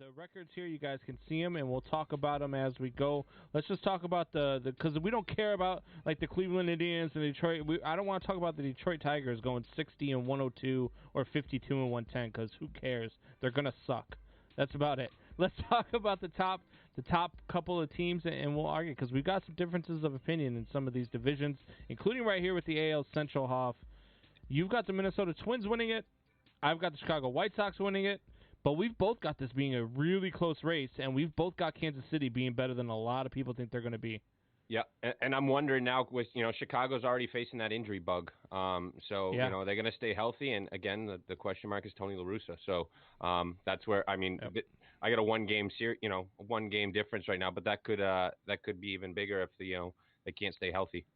the records here. You guys can see them, and we'll talk about them as we go. Let's just talk about the because we don't care about like the Cleveland Indians and Detroit. I don't want to talk about the Detroit Tigers going 60-102 or 52-110 because who cares? They're gonna suck. That's about it. Let's talk about the top couple of teams, and we'll argue because we've got some differences of opinion in some of these divisions, including right here with the AL Central. Hoff, you've got the Minnesota Twins winning it. I've got the Chicago White Sox winning it. But we've both got this being a really close race, and we've both got Kansas City being better than a lot of people think they're going to be. Yeah, and I'm wondering now with, Chicago's already facing that injury bug. So, they're going to stay healthy. And, again, the question mark is Tony La Russa. So that's where, I got a one-game difference right now, but that could be even bigger if, they can't stay healthy.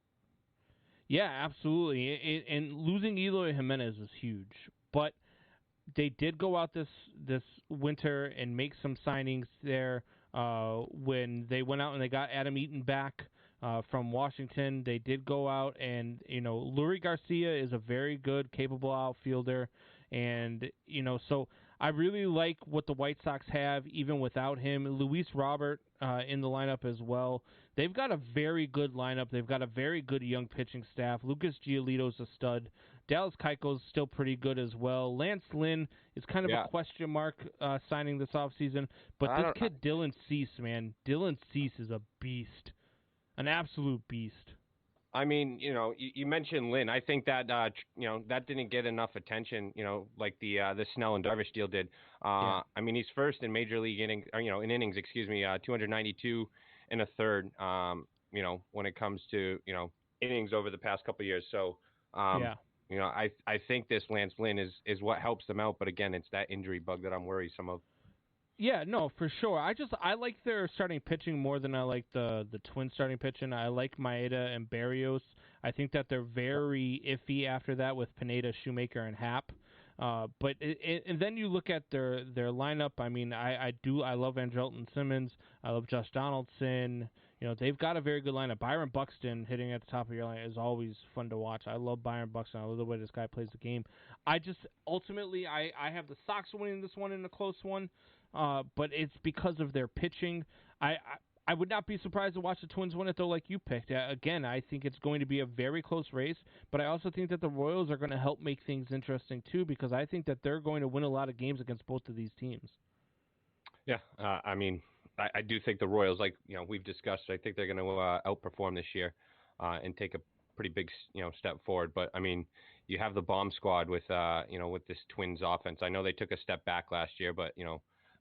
Yeah, absolutely. And losing Eloy Jimenez is huge. But they did go out this winter and make some signings there when they went out and they got Adam Eaton back from Washington. They did go out and, Lurie Garcia is a very good, capable outfielder. And, so I really like what the White Sox have even without him. Luis Robert in the lineup as well. They've got a very good lineup. They've got a very good young pitching staff. Lucas Giolito's a stud. Dallas Keuchel's still pretty good as well. Lance Lynn is kind of a question mark signing this offseason. But this kid, Dylan Cease, man. Dylan Cease is a beast. An absolute beast. I mean, you mentioned Lynn. I think that that didn't get enough attention, like the Snell and Darvish deal did. I mean, he's first in major league innings, in innings, 292 and a third. When it comes to innings over the past couple of years. So, I think this Lance Lynn is what helps them out. But again, it's that injury bug that I'm worrisome of. Yeah, no, for sure. I like their starting pitching more than I like the Twins starting pitching. I like Maeda and Berrios. I think that they're very iffy after that with Pineda, Shoemaker, and Happ. But and then you look at their lineup. I mean, I love Andrelton Simmons. I love Josh Donaldson. They've got a very good lineup. Byron Buxton hitting at the top of your line is always fun to watch. I love Byron Buxton. I love the way this guy plays the game. Ultimately, I have the Sox winning this one in a close one. But it's because of their pitching. I would not be surprised to watch the Twins win it, though, like you picked. Again, I think it's going to be a very close race, but I also think that the Royals are going to help make things interesting, too, because I think that they're going to win a lot of games against both of these teams. Yeah, I do think the Royals, like we've discussed, I think they're going to outperform this year and take a pretty big step forward. But I mean, you have the bomb squad with with this Twins offense. I know they took a step back last year, but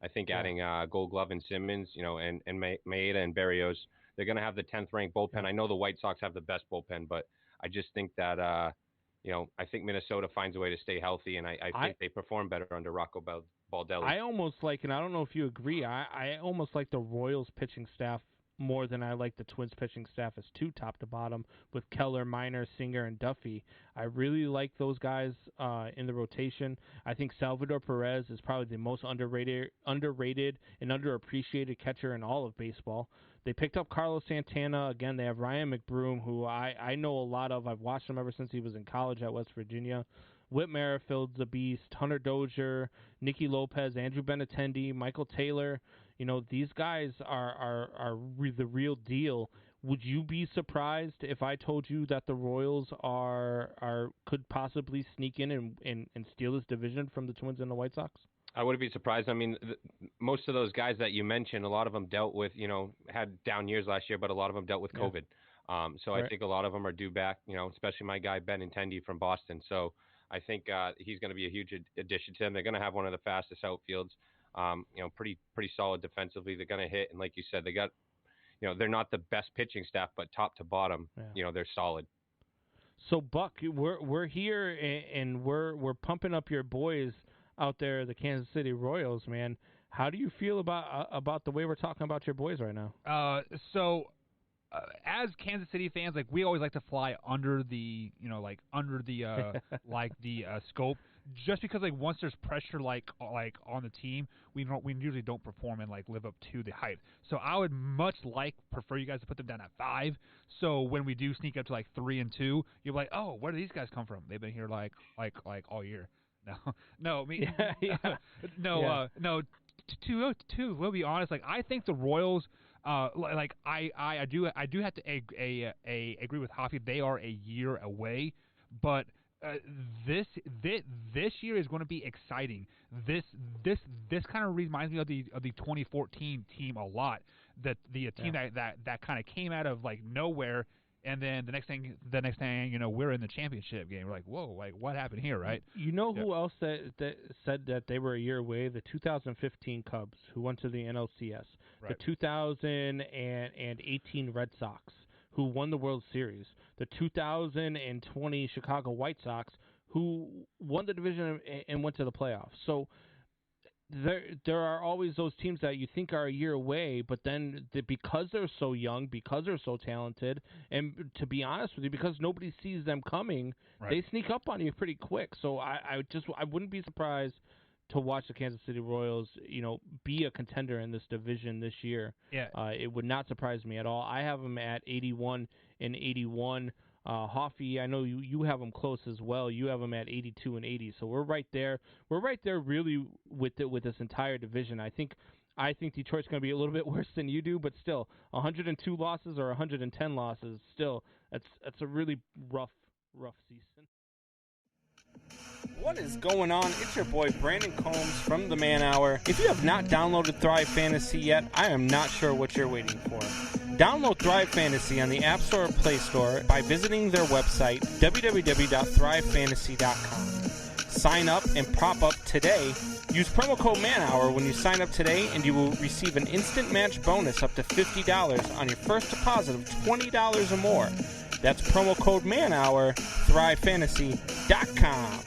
I think adding Gold Glove and Simmons, and Maeda and Berrios, they're going to have the 10th ranked bullpen. I know the White Sox have the best bullpen, but I just think that I think Minnesota finds a way to stay healthy, and I think they perform better under Rocco Baldelli. I almost like, and I don't know if you agree, I almost like the Royals pitching staff more than I like the Twins pitching staff as two top to bottom with Keller, Minor, Singer, and Duffy. I really like those guys in the rotation. I think Salvador Perez is probably the most underrated and underappreciated catcher in all of baseball. They picked up Carlos Santana. Again, they have Ryan McBroom, who I know a lot of. I've watched him ever since he was in college at West Virginia. Whit Merrifield's a beast. Hunter Dozier, Nicky Lopez, Andrew Benintendi, Michael Taylor. These guys are the real deal. Would you be surprised if I told you that the Royals could possibly sneak in and steal this division from the Twins and the White Sox? I wouldn't be surprised. I mean, most of those guys that you mentioned, a lot of them dealt with, had down years last year, but a lot of them dealt with COVID. So right. I think a lot of them are due back, especially my guy Benintendi from Boston. So I think he's going to be a huge addition to them. They're going to have one of the fastest outfields. Pretty solid defensively. They're going to hit, and like you said, they got, they're not the best pitching staff, but top to bottom, they're solid. So Buck, we're here and we're pumping up your boys out there, the Kansas City Royals, man. How do you feel about the way we're talking about your boys right now? As Kansas City fans, we always like to fly under the, scope, just because once there's pressure on the team, we usually don't perform and live up to the hype. So I would prefer you guys to put them down at 5. So when we do sneak up to 3-2, you're like, oh, where do these guys come from? They've been here all year. No, we'll be honest. Like I think the Royals, like I do have to agree with Hoffy. They are a year away, but this year is going to be exciting. This kind of reminds me of the 2014 team a lot. That the team that kind of came out of like nowhere. And then the next thing, you know, we're in the championship game. We're like, whoa, like what happened here, right? You know who else said that they were a year away? The 2015 Cubs, who went to the NLCS. Right. The 2018 Red Sox, who won the World Series. The 2020 Chicago White Sox, who won the division and went to the playoffs. So there are always those teams that you think are a year away, but then because they're so young, because they're so talented, and to be honest with you, because nobody sees them coming, they sneak up on you pretty quick. So I wouldn't be surprised to watch the Kansas City Royals, you know, be a contender in this division this year. Yeah. It would not surprise me at all. I have them at 81-81. Hoffy, I know you have them close as well. You have them at 82-80. So we're right there. We're right there really with this entire division. I think Detroit's going to be a little bit worse than you do, but still 102 losses or 110 losses, still that's a really rough season. What is going on? It's your boy Brandon Combs from The Man Hour. If you have not downloaded Thrive Fantasy yet, I am not sure what you're waiting for. Download Thrive Fantasy on the App Store or Play Store by visiting their website, www.thrivefantasy.com. Sign up and prop up today. Use promo code MANHOUR when you sign up today, and you will receive an instant match bonus up to $50 on your first deposit of $20 or more. That's promo code MANHOUR, thrivefantasy.com.